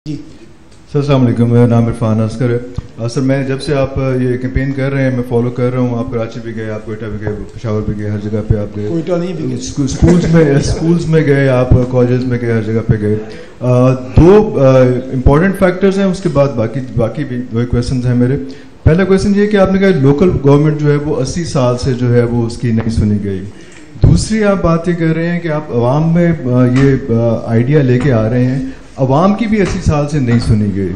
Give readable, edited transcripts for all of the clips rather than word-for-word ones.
जी sir अस्सलाम वालेकुम, मेरा नाम इरफान असगर है। सर मैं जब से आप ये कैंपेन कर रहे हैं मैं फॉलो कर रहा हूँ। आप कराची भी गए, आप कोयटा भी गए, पेशावर भी गए, हर जगह पे आप गए। कोयटा नहीं भी गए। स्कूल्स में गए, आप कॉलेज में गए, हर जगह पे गए। दो इम्पॉर्टेंट फैक्टर्स हैं, उसके बाद बाकी भी दो क्वेश्चन हैं मेरे। पहला क्वेश्चन ये कि आपने कहा लोकल गवर्नमेंट जो है वो 80 साल से जो है वो उसकी नहीं सुनी गई। दूसरी आप बात ये कर रहे हैं कि आप अवाम में ये आइडिया लेके आ रहे हैं, अवाम की भी 80 साल से नहीं सुनी गई।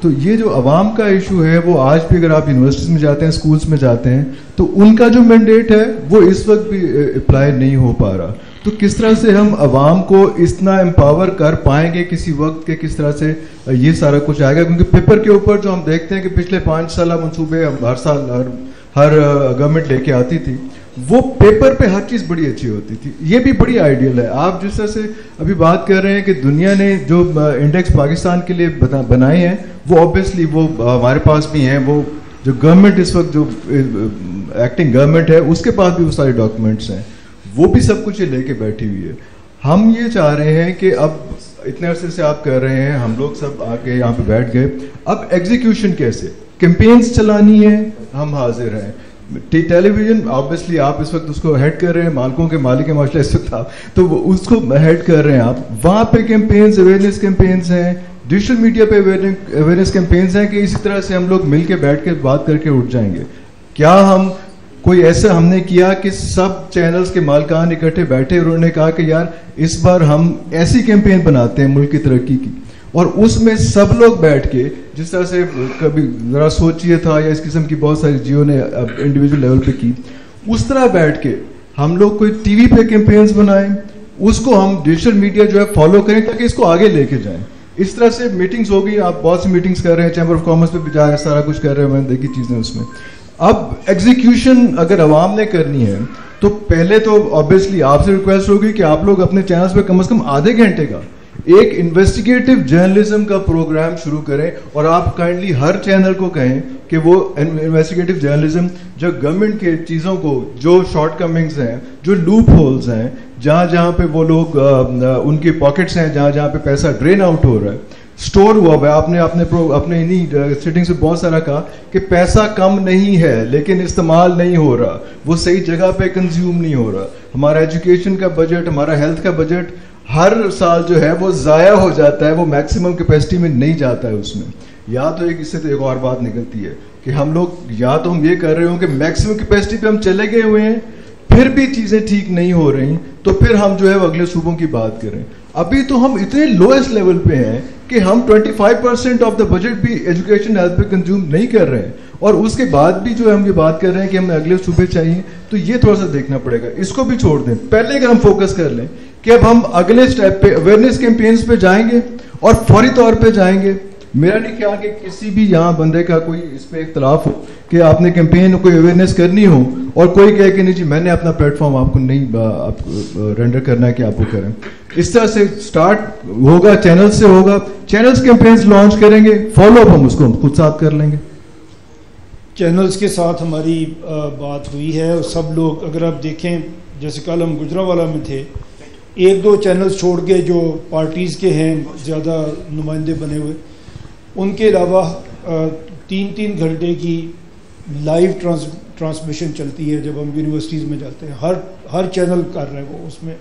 तो ये जो अवाम का इशू है वो आज भी अगर आप यूनिवर्सिटीज़ में जाते हैं, स्कूल्स में जाते हैं, तो उनका जो मैंडेट है वो इस वक्त भी अप्लाई नहीं हो पा रहा। तो किस तरह से हम अवाम को इतना एम्पावर कर पाएंगे किसी वक्त के, किस तरह से ये सारा कुछ आएगा? क्योंकि पेपर के ऊपर जो हम देखते हैं कि पिछले 5 साल मनसूबे हर साल हर गवर्नमेंट लेके आती थी, वो पेपर पे हर चीज़ बड़ी अच्छी होती थी। ये भी बड़ी आइडियल है। आप जिस तरह से अभी बात कर रहे हैं कि दुनिया ने जो इंडेक्स पाकिस्तान के लिए बनाए हैं, वो ऑब्वियसली वो हमारे पास भी हैं। वो जो गवर्नमेंट इस वक्त जो एक्टिंग गवर्नमेंट है उसके पास भी वो सारे डॉक्यूमेंट्स हैं, वो भी सब कुछ ये लेके बैठी हुई है। हम ये चाह रहे हैं कि अब इतने अरसे से आप कर रहे हैं, हम लोग सब आके यहाँ पे बैठ गए, अब एग्जीक्यूशन कैसे? कैंपेन्स चलानी है, हम हाजिर हैं। टेलीविजन ऑब्वियसली आप इस वक्त उसको हेड कर रहे हैं, मालिकों के मालिक है माशा इस वक्त आप, तो उसको हेड कर रहे हैं आप। वहाँ पे कैंपेन्स, अवेयरनेस कैंपेन्स हैं, डिजिटल मीडिया पे अवेयरनेस कैंपेन्स हैं कि इसी तरह से हम लोग मिल के बैठ के बात करके उठ जाएंगे। क्या हम कोई ऐसा हमने किया कि सब चैनल्स के मालिकान इकट्ठे बैठे, उन्होंने कहा कि यार इस बार हम ऐसी कैंपेन बनाते हैं मुल्क की तरक्की की, और उसमें सब लोग बैठ के, जिस तरह से कभी ज़रा सोचिए था या इस किस्म की बहुत सारी जियो ने इंडिविजुअल लेवल पे की, उस तरह बैठ के हम लोग कोई टीवी पे कैंपेन्स बनाएं, उसको हम डिजिटल मीडिया जो है फॉलो करें ताकि इसको आगे लेके जाएं। इस तरह से मीटिंग्स होगी, आप बहुत सी मीटिंग्स कर रहे हैं, चैम्बर ऑफ कॉमर्स पे भी जा रहे हैं, सारा कुछ कर रहे हैं, मैंने देखी चीज़ें उसमें। अब एग्जीक्यूशन अगर अवाम ने करनी है तो पहले तो ऑब्वियसली आपसे रिक्वेस्ट होगी कि आप लोग अपने चैनल्स पे कम से कम आधे घंटे का एक इन्वेस्टिगेटिव जर्नलिज्म का प्रोग्राम शुरू करें, और आप काइंडली हर चैनल को कहें कि वो इन्वेस्टिगेटिव जर्नलिज्म जो गवर्नमेंट के चीज़ों को, जो शॉर्टकमिंग्स हैं, जो लूप होल्स हैं, जहाँ जहाँ पे वो लोग उनकी पॉकेट्स हैं, जहाँ जहाँ पे पैसा ड्रेन आउट हो रहा है, स्टोर हुआ है। आपने अपने इन्हीं सिटिंग्स में बहुत सारा कहा कि पैसा कम नहीं है लेकिन इस्तेमाल नहीं हो रहा, वो सही जगह पे कंज्यूम नहीं हो रहा। हमारा एजुकेशन का बजट, हमारा हेल्थ का बजट हर साल जो है वो ज़ाया हो जाता है, वो मैक्सिमम कैपेसिटी में नहीं जाता है उसमें। या तो इससे तो एक और बात निकलती है कि हम लोग, या तो हम ये कर रहे हो कि मैक्सिमम कैपेसिटी पे हम चले गए हुए हैं, फिर भी चीज़ें ठीक नहीं हो रही, तो फिर हम जो है वो अगले सूबों की बात करें। अभी तो हम इतने लोएस्ट लेवल पे हैं कि हम 25% ऑफ द बजट भी एजुकेशन हेल्थ पे कंज्यूम नहीं कर रहे हैं, और उसके बाद भी जो है हम ये बात कर रहे हैं कि हमें अगले सूबे चाहिए। तो ये थोड़ा सा देखना पड़ेगा, इसको भी छोड़ दें। पहले अगर हम फोकस कर लें कि अब हम अगले स्टेप पे अवेयरनेस कैंपेन्स पे जाएंगे और फौरी तौर पे जाएंगे। मेरा नहीं ख्याल कि किसी भी यहाँ बंदे का कोई इस पे इख्तलाफ हो कि आपने कैंपेन कोई अवेयरनेस करनी हो और कोई कहे कि नहीं जी मैंने अपना प्लेटफॉर्म आपको नहीं रेंडर करना है कि आप वो करें। इस तरह से स्टार्ट होगा, चैनल से होगा, चैनल्स कैंपेन्स लॉन्च करेंगे, फॉलो अप हम उसको खुद साथ कर लेंगे। चैनल्स के साथ हमारी बात हुई है, और सब लोग, अगर आप देखें, जैसे कल हम गुजरावाला में थे, 1-2 चैनल्स छोड़ के जो पार्टीज़ के हैं ज़्यादा नुमाइंदे बने हुए, उनके अलावा 3-3 घंटे की लाइव ट्रांसमिशन चलती है जब हम यूनिवर्सिटीज़ में जाते हैं। हर चैनल कर रहे हैं, वो उसमें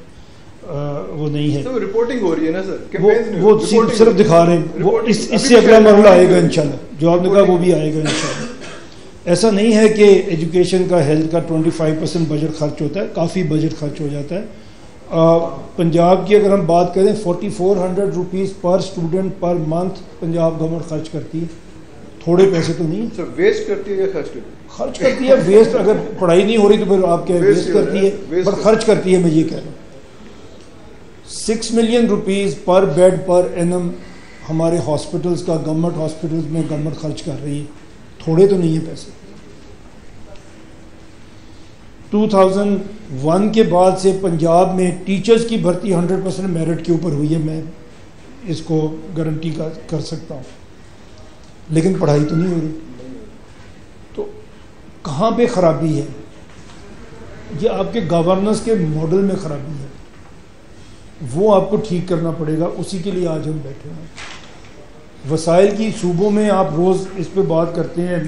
वो नहीं है, तो रिपोर्टिंग हो रही है ना सर, वो सिर्फ दिखा रहे हैं। वो इससे अगला मरहला आएगा इंशाल्लाह, जो आपने कहा वो भी आएगा इंशाल्लाह। ऐसा नहीं है कि एजुकेशन का, हेल्थ का 25% बजट खर्च होता है, काफ़ी बजट खर्च हो जाता है। पंजाब की अगर हम बात करें, 4400 रुपीज़ पर student per month Punjab government खर्च करती है। थोड़े पैसे तो नहीं, सर वेस्ट करती है या खर्च करती है? खर्च करती है। वेस्ट, अगर पढ़ाई नहीं हो रही तो फिर आप क्या वेस्ट करती है, पर खर्च करती है। मैं ये कह रहा हूँ 6 मिलियन रुपीज़ पर बेड पर एनम हमारे हॉस्पिटल्स का, गवर्नमेंट हॉस्पिटल्स में गवर्नमेंट खर्च कर रही है। थोड़े तो नहीं है पैसे। 2001 के बाद से पंजाब में टीचर्स की भर्ती 100% मेरिट के ऊपर हुई है, मैं इसको गारंटी कर सकता हूँ, लेकिन पढ़ाई तो नहीं हो रही। तो कहाँ पे ख़राबी है? ये आपके गवर्नेंस के मॉडल में ख़राबी है, वो आपको ठीक करना पड़ेगा। उसी के लिए आज हम बैठे हैं। वसाइल की सूबों में आप रोज़ इस पे बात करते हैं,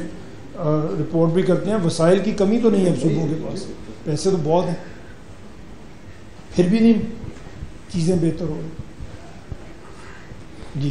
रिपोर्ट भी करते हैं, वसाइल की कमी तो नहीं है सूबों के पास, पैसे तो बहुत हैं, फिर भी नहीं चीज़ें बेहतर हो रही। जी